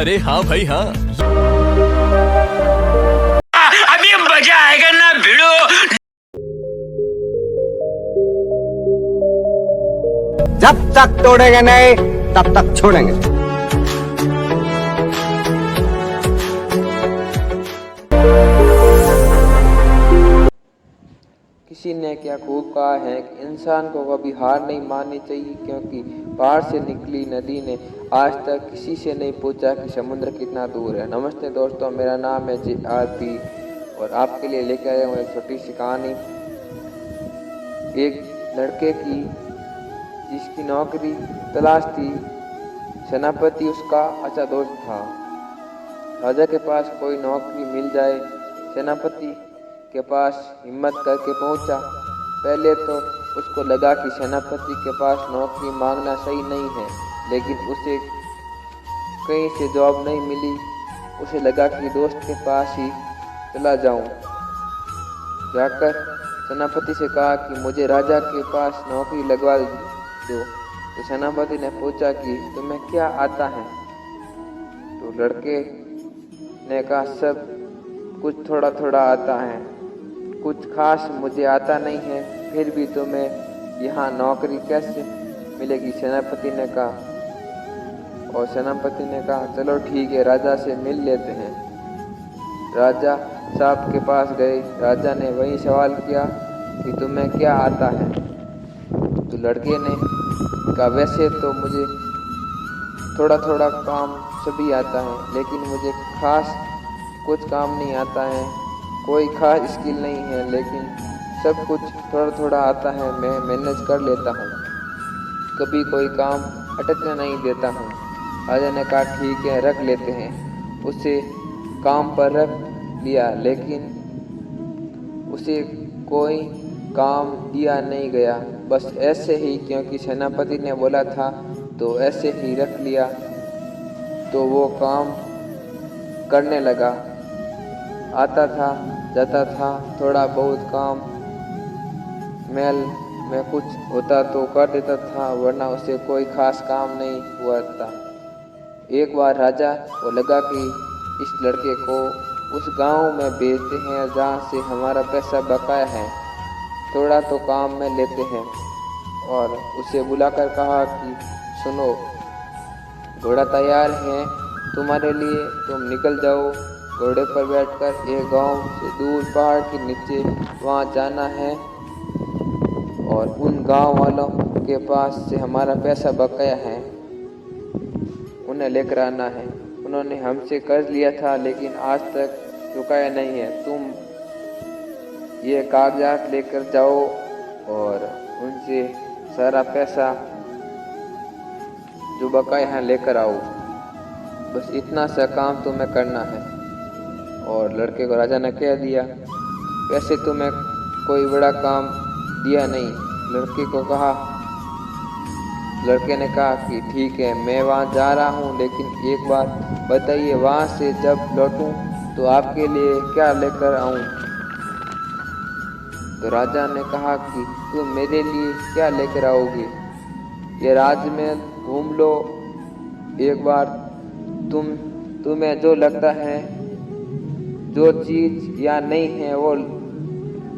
अरे हाँ भाई हाँ। अभी मजा आएगा ना भिड़ो। जब तक तोड़ेंगे नहीं तब तक छोड़ेंगे। किसी ने क्या खूब कहा है कि इंसान को कभी हार नहीं माननी चाहिए, क्योंकि बाहर से निकली नदी ने आज तक किसी से नहीं पूछा कि समुद्र कितना दूर है। नमस्ते दोस्तों, मेरा नाम है JRP और आपके लिए लेकर आया हूँ एक छोटी सी कहानी। एक लड़के की जिसकी नौकरी तलाश थी, सेनापति उसका अच्छा दोस्त था। राजा के पास कोई नौकरी मिल जाए, सेनापति के पास हिम्मत करके पहुंचा। पहले तो उसको लगा कि सेनापति के पास नौकरी मांगना सही नहीं है, लेकिन उसे कहीं से जॉब नहीं मिली। उसे लगा कि दोस्त के पास ही चला जाऊं। जाकर सेनापति से कहा कि मुझे राजा के पास नौकरी लगवा दो। तो सेनापति ने पूछा कि तुम्हें क्या आता है? तो लड़के ने कहा सब कुछ थोड़ा थोड़ा आता है, कुछ खास मुझे आता नहीं है, फिर भी तुम्हें यहाँ नौकरी कैसे मिलेगी? सेनापति ने कहा। और सेनापति ने कहा चलो ठीक है, राजा से मिल लेते हैं। राजा साहब के पास गए। राजा ने वही सवाल किया कि तुम्हें क्या आता है? तो लड़के ने कहा वैसे तो मुझे थोड़ा थोड़ा काम सभी आता है, लेकिन मुझे खास कुछ काम नहीं आता है, कोई खास स्किल नहीं है, लेकिन सब कुछ थोड़ा थोड़ा आता है, मैं मैनेज कर लेता हूँ, कभी कोई काम अटकने नहीं देता हूँ। राजा ने कहा ठीक है, रख लेते हैं। उसे काम पर रख लिया, लेकिन उसे कोई काम दिया नहीं गया, बस ऐसे ही, क्योंकि सेनापति ने बोला था तो ऐसे ही रख लिया। तो वो काम करने लगा, आता था जाता था, थोड़ा बहुत काम मेल में कुछ होता तो कर देता था, वरना उसे कोई खास काम नहीं हुआ था। एक बार राजा को लगा कि इस लड़के को उस गांव में भेजते हैं जहाँ से हमारा पैसा बकाया है, थोड़ा तो काम में लेते हैं। और उसे बुलाकर कहा कि सुनो, घोड़ा तैयार है तुम्हारे लिए, तुम निकल जाओ। घोड़े पर बैठकर एक गांव से दूर पहाड़ के नीचे वहां जाना है और उन गांव वालों के पास से हमारा पैसा बकाया है, उन्हें लेकर आना है। उन्होंने हमसे कर्ज लिया था लेकिन आज तक चुकाया नहीं है। तुम ये कागजात लेकर जाओ और उनसे सारा पैसा जो बकाया है लेकर आओ। बस इतना सा काम तुम्हें करना है। और लड़के को राजा ने कह दिया। वैसे तुम्हें कोई बड़ा काम दिया नहीं, लड़के को कहा। लड़के ने कहा कि ठीक है, मैं वहाँ जा रहा हूँ, लेकिन एक बात बताइए, वहाँ से जब लौटूं तो आपके लिए क्या लेकर आऊँ? तो राजा ने कहा कि तुम मेरे लिए क्या लेकर आओगे? ये राजमहल घूम लो एक बार, तुम्हें जो लगता है, जो चीज या नहीं है वो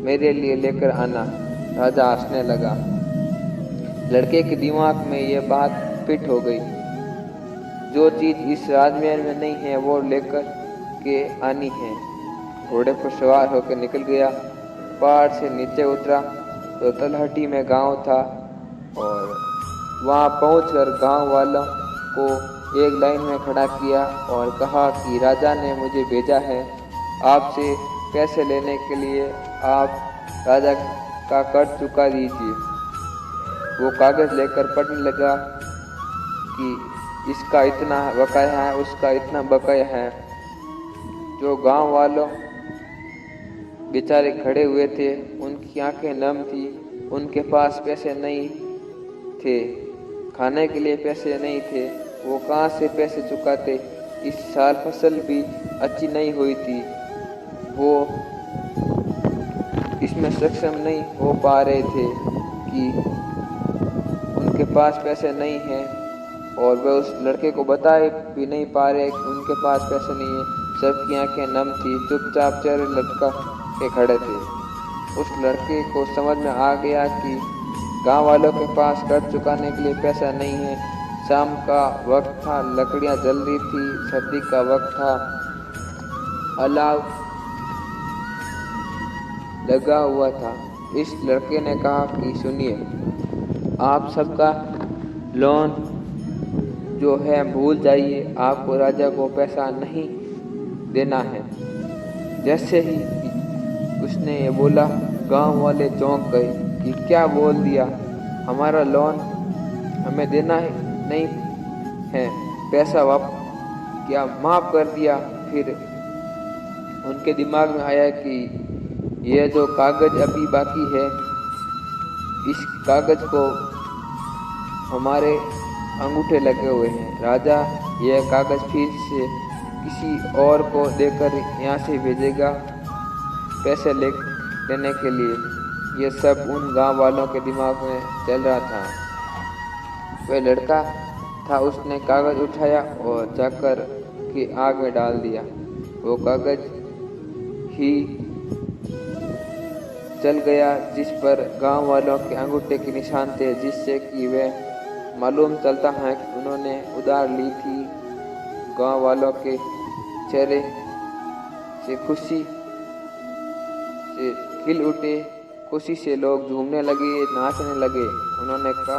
मेरे लिए लेकर आना। राजा हंसने लगा। लड़के के दिमाग में ये बात फिट हो गई। जो चीज इस राजमहल में नहीं है वो लेकर के आनी है। घोड़े पर सवार होकर निकल गया। पहाड़ से नीचे उतरा तो तलहटी में गांव था और वहां पहुंचकर गांव वालों को एक लाइन में खड़ा किया और कहा कि राजा ने मुझे भेजा है आपसे पैसे लेने के लिए, आप राजा का कर्ज चुका दीजिए। वो कागज लेकर पढ़ने लगा कि इसका इतना बकाया है, उसका इतना बकाया है। जो गांव वालों बेचारे खड़े हुए थे, उनकी आंखें नम थी। उनके पास पैसे नहीं थे, खाने के लिए पैसे नहीं थे, वो कहाँ से पैसे चुकाते? इस साल फसल भी अच्छी नहीं हुई थी, वो इसमें सक्षम नहीं हो पा रहे थे कि उनके पास पैसे नहीं हैं। और वह उस लड़के को बताए भी नहीं पा रहे कि उनके पास पैसे नहीं है। सबकी आंखें नम थी, चुपचाप चेहरे लटका के खड़े थे। उस लड़के को समझ में आ गया कि गांव वालों के पास कर्ज चुकाने के लिए पैसा नहीं है। शाम का वक्त था, लकड़ियां जल रही थी, सर्दी का वक्त था, अलाव लगा हुआ था। इस लड़के ने कहा कि सुनिए, आप सबका लोन जो है भूल जाइए, आपको राजा को पैसा नहीं देना है। जैसे ही उसने ये बोला, गांव वाले चौंक गए कि क्या बोल दिया, हमारा लोन हमें देना नहीं है, पैसा क्या माफ कर दिया। फिर उनके दिमाग में आया कि यह जो कागज अभी बाकी है, इस कागज को हमारे अंगूठे लगे हुए हैं। राजा यह कागज फिर से किसी और को देकर यहाँ से भेजेगा पैसे लेने के लिए। यह सब उन गांव वालों के दिमाग में चल रहा था। वह लड़का था, उसने कागज उठाया और जाकर के आग में डाल दिया। वो कागज ही चल गया जिस पर गांव वालों के अंगूठे के निशान थे, जिससे कि वे मालूम चलता है कि उन्होंने उधार ली थी। गांव वालों के चेहरे से खुशी से खिल उठे, खुशी से लोग झूमने लगे, नाचने लगे। उन्होंने कहा,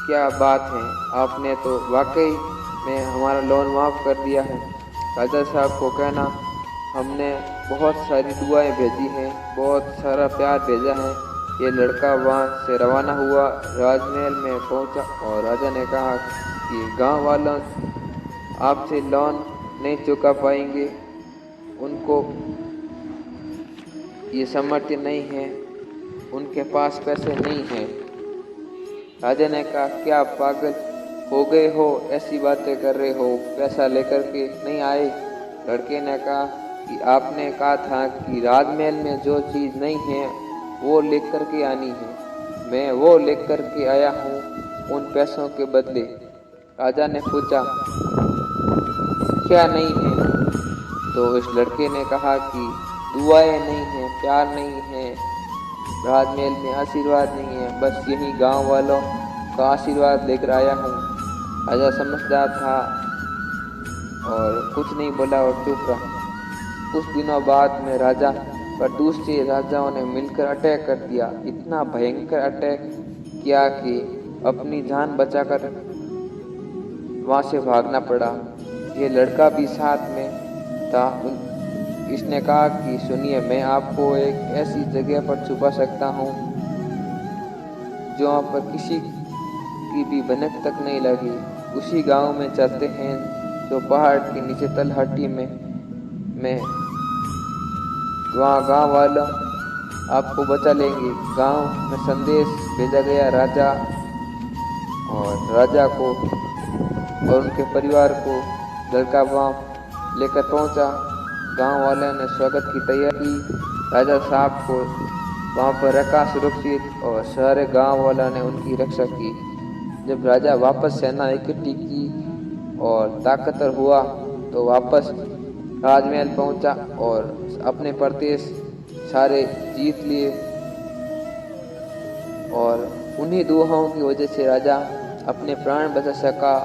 क्या बात है, आपने तो वाकई में हमारा लोन माफ़ कर दिया है। राजा साहब को कहना, हमने बहुत सारी दुआएं भेजी हैं, बहुत सारा प्यार भेजा है। ये लड़का वहाँ से रवाना हुआ, राजमहल में पहुँचा और राजा ने कहा कि गांव वालों आपसे लोन नहीं चुका पाएंगे, उनको ये सामर्थ्य नहीं है, उनके पास पैसे नहीं हैं। राजा ने कहा, क्या आप पागल हो गए हो, ऐसी बातें कर रहे हो, पैसा लेकर के नहीं आए। लड़के ने कहा कि आपने कहा था कि राजमहल में जो चीज़ नहीं है वो लेकर के आनी है, मैं वो लेकर के आया हूँ उन पैसों के बदले। राजा ने पूछा, क्या नहीं है? तो इस लड़के ने कहा कि दुआएं नहीं हैं, प्यार नहीं है, राजमहल में आशीर्वाद नहीं है, बस यही गांव वालों का आशीर्वाद लेकर आया हूँ। राजा समझदार था और कुछ नहीं बोला और चुप रहा। कुछ दिनों बाद में राजा पर दूसरे राजाओं ने मिलकर अटैक कर दिया। इतना भयंकर अटैक किया कि अपनी जान बचाकर वहाँ से भागना पड़ा। ये लड़का भी साथ में था। इसने कहा कि सुनिए, मैं आपको एक ऐसी जगह पर छुपा सकता हूँ जहाँ पर किसी की भी भनक तक नहीं लगी। उसी गांव में चलते हैं जो पहाड़ के नीचे तलहटी में वहाँ गांव वाला आपको बचा लेंगे। गांव में संदेश भेजा गया राजा को और उनके परिवार को। लड़का वहाँ लेकर पहुँचा। गांव वाले ने स्वागत की तैयारी की। राजा साहब को वहाँ पर रखा सुरक्षित और सारे गांव वालों ने उनकी रक्षा की। जब राजा वापस सेना इकट्ठी की और ताकतवर हुआ तो वापस राजमहल पहुंचा और अपने प्रदेश सारे जीत लिए। और उन्हीं दुआओं की वजह से राजा अपने प्राण बचा सका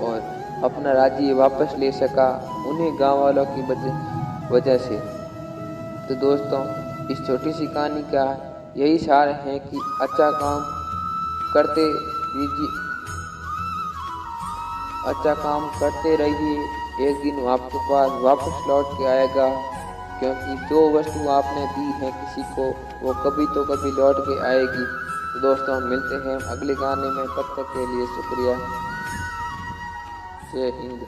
और अपना राज्य वापस ले सका, उन्हीं गांव वालों की वजह से। तो दोस्तों, इस छोटी सी कहानी का यही सार है कि अच्छा काम करते रहिए, एक दिन आपके पास वापस लौट के आएगा। क्योंकि जो वस्तु आपने दी है किसी को, वो कभी तो कभी लौट के आएगी। तो दोस्तों, मिलते हैं अगले गाने में, तब तक के लिए शुक्रिया। जय हिंद।